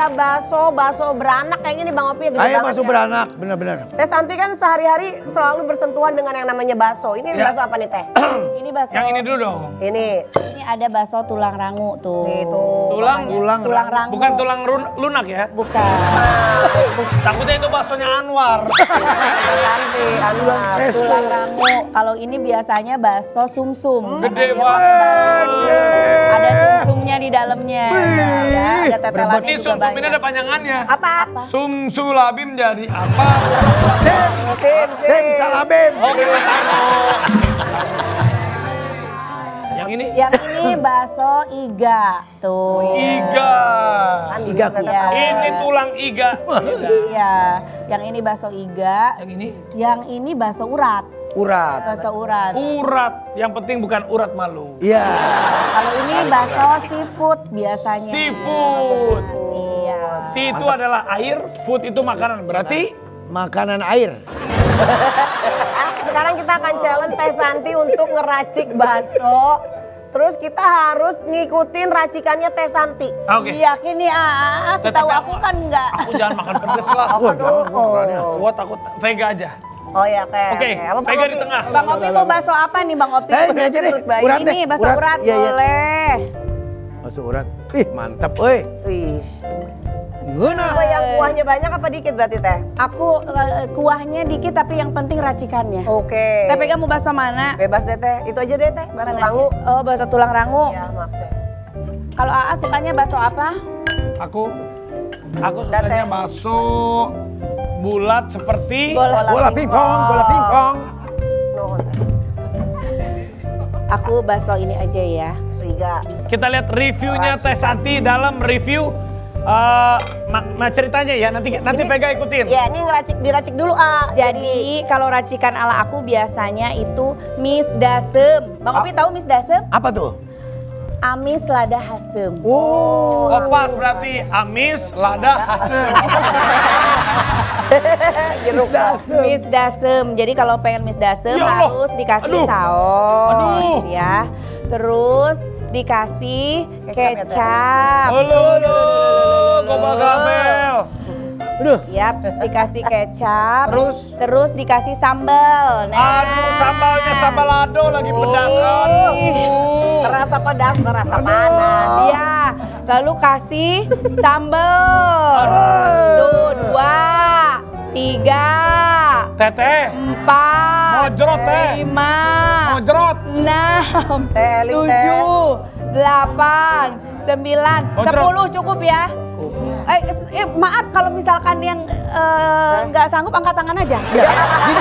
ada bakso beranak kayaknya nih Bang Opi gede banget. Bakso beranak, benar-benar. Teh Santi kan sehari-hari selalu bersentuhan dengan yang namanya bakso. Ini bakso apa nih Teh? Ini bakso. Yang ini dulu dong. Ini Ada bakso tulang rangu tuh. nih tuh. Tulang rangu. Bukan tulang lunak ya? Bukan. Takutnya itu baksonya Anwar. Santi, Anwar. Tulang rangu. Kalau ini biasanya bakso sumsum. Gede Namanya banget. Ada sumsumnya di dalamnya. Ya, ada tetelannya Ini juga sum-sum ini banyak. ada panjangannya. Apa? Sum-sulabim jadi apa? Sim. Salabim. Oke, Yang ini? Yang ini bakso iga tuh. Iga. Iga Iya. Ini tulang iga. Iya, yang ini bakso iga. Yang ini? Yang ini bakso urat. Urat. Bakso urat. Urat. Yang penting bukan urat malu. Iya. Kalau ini bakso seafood biasanya. Seafood. Iya. Si itu adalah air, food itu makanan. Berarti Makanan air. Sekarang kita akan challenge Teh Santi untuk ngeracik bakso. Terus kita harus ngikutin racikannya Teh Santi. oke. Yakin nih, setahu Tapi aku kan enggak. Aku jangan makan pedes lah. Gua takut Vega aja. Oh ya kayak. Oke, Vega di tengah. Bang Opi mau bakso apa nih Bang Opi? Saya ini aja deh. Urat deh. Ini bakso urat, Iya, iya. boleh. Bakso urat. Ih, mantap, woi. Wih. Guna. Apa yang kuahnya banyak apa dikit berarti Teh? Aku kuahnya dikit tapi yang penting racikannya. Oke. Teh Vega mau bakso mana? Bebas deh Teh. Itu aja deh Teh. Bakso Mana? rangu. Oh, bakso tulang rangu. Ya maaf Teh. Kalau AA sukanya bakso apa? Aku Udah, sukanya Teh. bakso bulat seperti Bola pingpong, bola pingpong. Nuhun Teh. Aku bakso ini aja ya. Bakso iga. kita lihat reviewnya Teh Santi dalam review ceritanya ya. Nanti Vega ikutin. Ya ini diracik dulu Jadi kalau racikan ala aku biasanya itu mis dasem. Bang Opi tahu mis dasem? Apa tuh? Amis lada hasem. Oh. Oh pas berarti amis, lada, hasem. jeruk. Mis dasem. Jadi kalau pengen mis dasem Ya Allah. harus dikasih Aduh. saus Aduh. ya. Terus dikasih Kecap ya, Teh? kecap. Halo, Gobal Gabel. Aduh. Yap, terus dikasih kecap. Terus? Dikasih sambal. Aduh, sambalnya sambal lado lagi pedas. Aduh. Terasa pedas, terasa panas. Iya, lalu kasih sambal. Tuh, 2, 3, Teteh, 4, Mojrot, Teh. 5, Mojrot. 6, Teh, Ling, Teh. 7, 8, 9, Mojrot. 10 cukup ya. Maaf kalau misalkan yang nggak sanggup angkat tangan aja.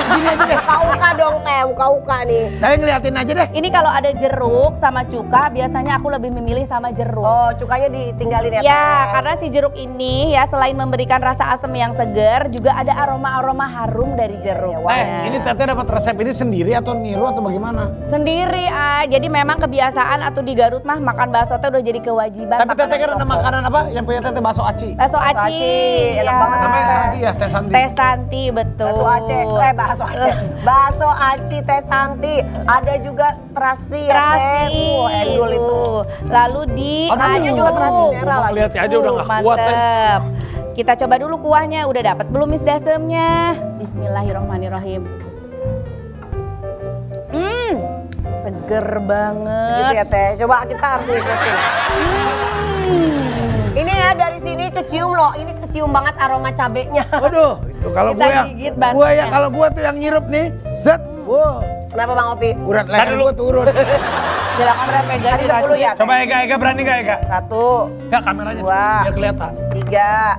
Gini aja deh. Uka-uka dong Teh, uka-uka nih. Saya ngeliatin aja deh. Ini kalau ada jeruk sama cuka, biasanya aku lebih memilih sama jeruk. Oh cukanya ditinggalin ya Ya, Teh? karena si jeruk ini ya selain memberikan rasa asam yang segar, juga ada aroma-aroma harum dari jeruk. Ini Teteh dapat resep ini sendiri atau niru atau bagaimana? Sendiri, jadi memang kebiasaan atau di Garut mah makan bakso teh udah jadi kewajiban. Tapi Teteh kan ada makanan apa yang punya Teteh bakso aci? Bakso aci, enak banget Namanya Santi ya, Teh Santi. Teh Santi, betul. Bakso Aceh, bakso Aceh. Bakso aci Teh Santi. Ada juga terasi ya Teh. Terasi Endul itu. Lalu di Ada juga terasi merah lagi. Lihat aja udah nggak kuat Teh. Mantep. Kita coba dulu kuahnya, udah dapat belum mis dasemnya? Bismillahirrohmanirrohim. Seger banget. Segitu ya Teh. Coba kita harus ngikutin. Ini ya dari sini kecium loh. Ini kecium banget aroma cabenya. Waduh, itu kalau Kita gue ya. gigit Gue ya baksonya. kalau gue tuh yang nyirup nih, set. Wow. Kenapa Bang Opi? Urat leher gue turun. Silakan Vega Tadi 10 ya Teh? Coba Ega berani gak Ega? 1, Enggak kameranya Dua. biar kelihatan. 3,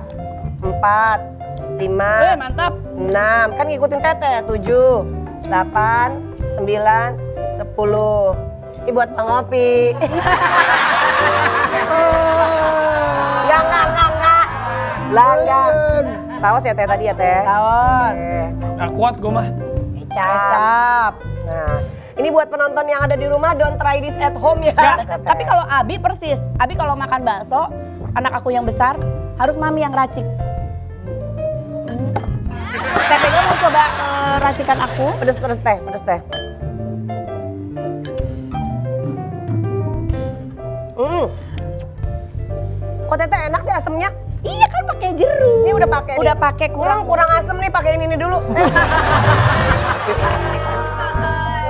4, 5, Mantap. 6. Kan ngikutin Teteh. 7, 8, 9, 10. Ini buat Bang Opi. Enggak. Langga. Saus ya Teh tadi ya Teh? Saus. Oke. Gak kuat gue mah. Kecap. Kecap. Nah, ini buat penonton yang ada di rumah, don't try this at home ya. Tapi kalau Abi persis, Abi kalau makan bakso, anak aku yang besar harus mami yang racik. Teh Vega mau coba racikan aku? Pedes Teh, pedes Teh. Kok Teteh enak sih asemnya? Iya kan pakai jeruk. Ini udah pakai nih. Udah pakai kurang asem nih, pakai ini dulu.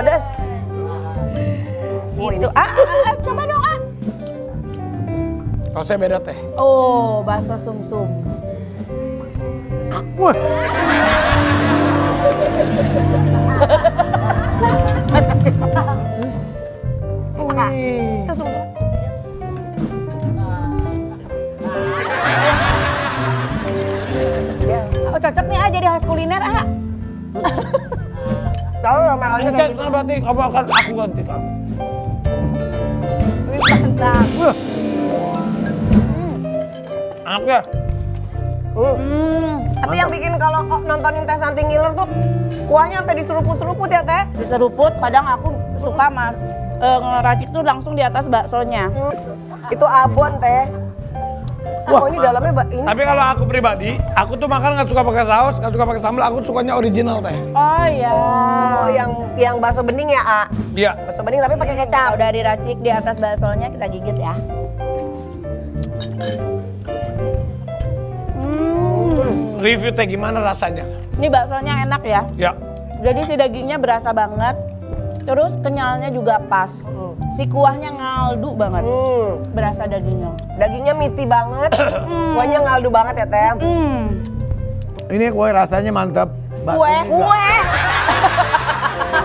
Pedas. Gitu. Coba dong ah. Kalau saya beda teh. Oh, bakso sumsum. Wah. Itu sum-sum. Oh, cocok nih jadi host kuliner ah. Tahu ya makannya kayak gitu. Berarti kamu akan aku ganti kamu. Mantap. Enak ya? Tapi yang bikin kalau nontonin Teh Santi ngiler tuh kuahnya sampai diseruput-seruput ya Teh. Diseruput, kadang aku suka ngeracik tuh langsung di atas baksonya. Itu abon Teh. Wah, Oh ini dalamnya ini. Tapi kalau aku pribadi, aku tuh makan nggak suka pakai saus, nggak suka pakai sambal. Aku sukanya original teh. Oh iya. Oh yang bakso bening ya A. Iya. Bakso bening tapi pakai kecap. Udah diracik di atas baksonya, kita gigit ya. Review teh gimana rasanya? Ini baksonya enak ya. Ya. Jadi si dagingnya berasa banget. Terus kenyalnya juga pas. Si kuahnya ngaldu banget. Berasa dagingnya. Dagingnya meaty banget. Kuahnya ngaldu banget ya Teh. Ini kue rasanya mantap. Baksonya juga. Kue.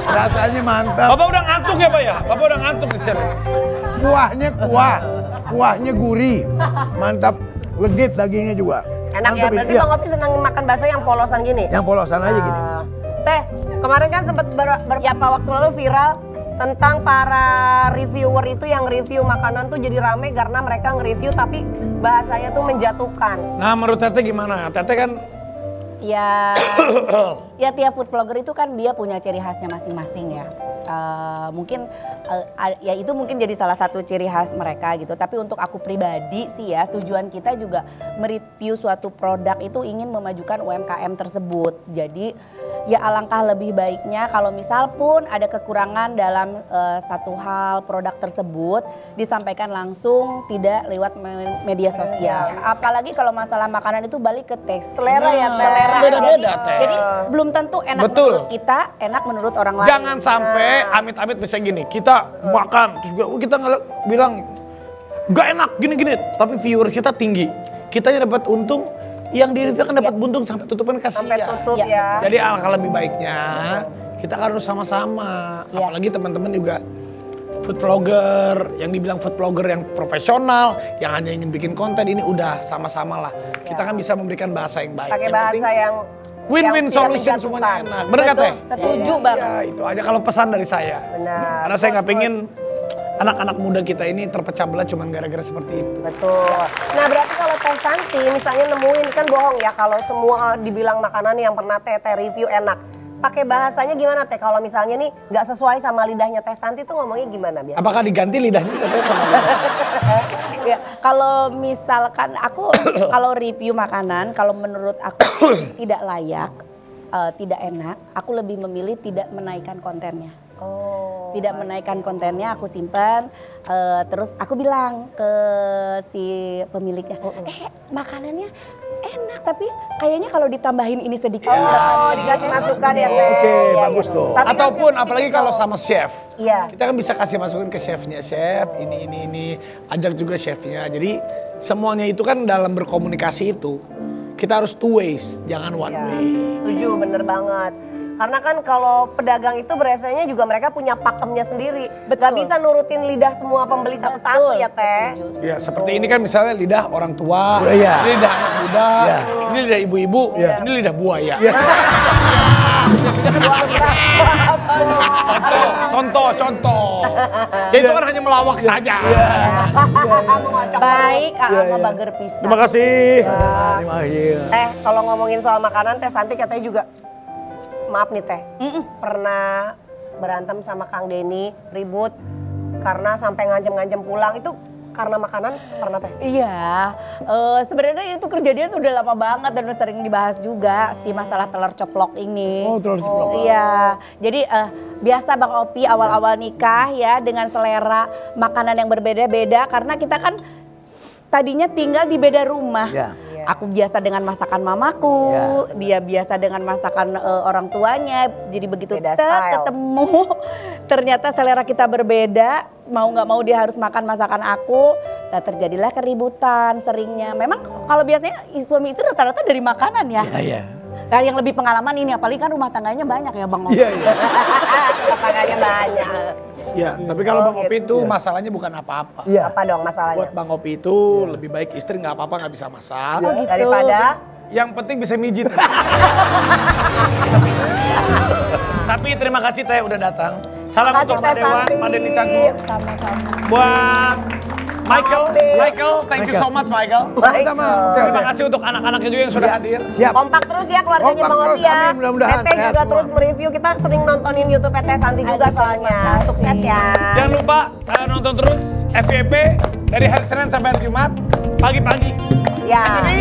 Rasanya mantap. Bapak udah ngantuk ya Pak ya? Bapak udah ngantuk di sini. Kuahnya kuahnya gurih. Mantap, legit dagingnya juga. Enak ya, Mantap, berarti iya. Bang Opi senang makan bakso yang polosan gini? Yang polosan aja gini. Teh, kemarin kan sempat beberapa waktu lalu viral tentang para reviewer itu yang review makanan tuh jadi rame karena mereka nge-review tapi bahasanya tuh menjatuhkan. Nah menurut Teteh gimana? Teteh kan Ya, ya tiap food vlogger itu kan dia punya ciri khasnya masing-masing ya. Mungkin ya itu mungkin jadi salah satu ciri khas mereka gitu. Tapi untuk aku pribadi sih ya, tujuan kita juga mereview suatu produk itu ingin memajukan UMKM tersebut. Jadi ya alangkah lebih baiknya kalau misal pun ada kekurangan dalam satu hal produk tersebut disampaikan langsung, tidak lewat media sosial. Apalagi kalau masalah makanan itu balik ke taste. Selera ya, Teh. Selera. Beda-beda, Teh. Jadi belum tentu enak Betul. menurut kita, enak menurut orang lain. jangan sampai amit-amit bisa gini. Kita makan terus kita bilang gak enak gini-gini, tapi viewers kita tinggi. Kitanya dapat untung, yang di review kan dapat buntung sampai tutupan kasihan. Sampai tutup Ya. ya. Jadi alangkah lebih baiknya kita harus sama-sama. Ya. Apalagi teman-teman juga food vlogger, yang dibilang food vlogger yang profesional, yang hanya ingin bikin konten, ini udah sama-sama lah. Kita kan bisa memberikan bahasa yang baik. Pakai Yang penting bahasa yang win-win yang tidak solution menjatuhkan. semuanya enak. Bener gak Teh? Setuju banget. Ya itu aja kalau pesan dari saya. Benar. Karena saya nggak pengen anak-anak muda kita ini terpecah belah cuma gara-gara seperti itu. Betul. Nah berarti kalau Teh Santi misalnya nemuin kan bohong ya kalau semua dibilang makanan yang pernah Teh review enak. Pakai bahasanya gimana Teh? Kalau misalnya nih nggak sesuai sama lidahnya Teh Santi tuh ngomongnya gimana biasanya? Apakah diganti lidahnya Teteh sama lidah? Ya, kalau misalkan aku kalau review makanan, kalau menurut aku tidak layak, tidak enak, aku lebih memilih tidak menaikkan kontennya. Oh. Tidak menaikkan kontennya, aku simpan. Terus aku bilang ke si pemiliknya, makanannya enak tapi kayaknya kalau ditambahin ini sedikit. Oh, dikasih masukan ya Teh. Oke, Iya, bagus iya. tuh. Tapi kan Ataupun titik apalagi itu. kalau sama chef. Iya. Kita kan bisa kasih masukan ke chefnya, chef ini, ajak juga chefnya. Jadi semuanya itu kan dalam berkomunikasi itu kita harus two ways, jangan one Ya, way. setuju, bener banget. Karena kan kalau pedagang itu biasanya juga mereka punya pakemnya sendiri. Gak bisa nurutin lidah semua pembeli satu-satu ya Teh. Setuju. Ya seperti ini kan misalnya lidah orang tua, Iya. ini lidah anak muda, Iya. ini lidah ibu-ibu, Iya. ini lidah buaya. Iya. Contoh. Ya itu kan hanya melawak saja. Baik, Iya, sama iya. Bager Pisang. Terima kasih. Terima kasih. Teh, kalau ngomongin soal makanan Teh Santi katanya juga, maaf nih Teh, pernah berantem sama Kang Denny, ribut karena sampai ngancem-ngancem pulang. Itu karena makanan pernah Teh? Iya, sebenarnya itu kejadian udah lama banget dan udah sering dibahas juga si masalah telur ceplok ini. Oh, telur ceplok. Iya, jadi biasa Bang Opi awal-awal nikah ya dengan selera makanan yang berbeda-beda karena kita kan tadinya tinggal di beda rumah. Ya. Aku biasa dengan masakan mamaku, dia biasa dengan masakan orang tuanya. Jadi begitu Beda style. ketemu, ternyata selera kita berbeda. Mau nggak mau dia harus makan masakan aku. Nah, terjadilah keributan seringnya. Memang kalau biasanya suami istri rata-rata dari makanan ya. Iya. Nah, yang lebih pengalaman ini, apalagi kan rumah tangganya banyak ya Bang Opi. Iya. Makanannya banyak. Ya, tapi kalau Oh, Bang Opi gitu. itu masalahnya bukan apa-apa. Iya. Apa dong masalahnya? Buat Bang Opi itu lebih baik istri nggak apa-apa nggak bisa masak. Oh, gitu. Daripada Yang penting bisa mijit. Tapi terima kasih Teh udah datang. Salam Makasih, untuk Pak Teh Dewan, Santi. Pak Denny Canggur. Sama-sama. Buat Michael, thank you so much Michael. Sama-sama. Oke, Terima oke. kasih untuk anak-anaknya juga yang sudah hadir. Siap. kompak terus ya keluarganya Kompak Bang terus, Opi ya. amin, mudah-mudahan Teteh sehat juga semua. terus mereview, kita sering nontonin YouTube Teteh Santi juga soalnya. Sukses ya. Jangan lupa nonton terus FYP dari hari Senin sampai hari Jumat pagi-pagi. Ya. Jadi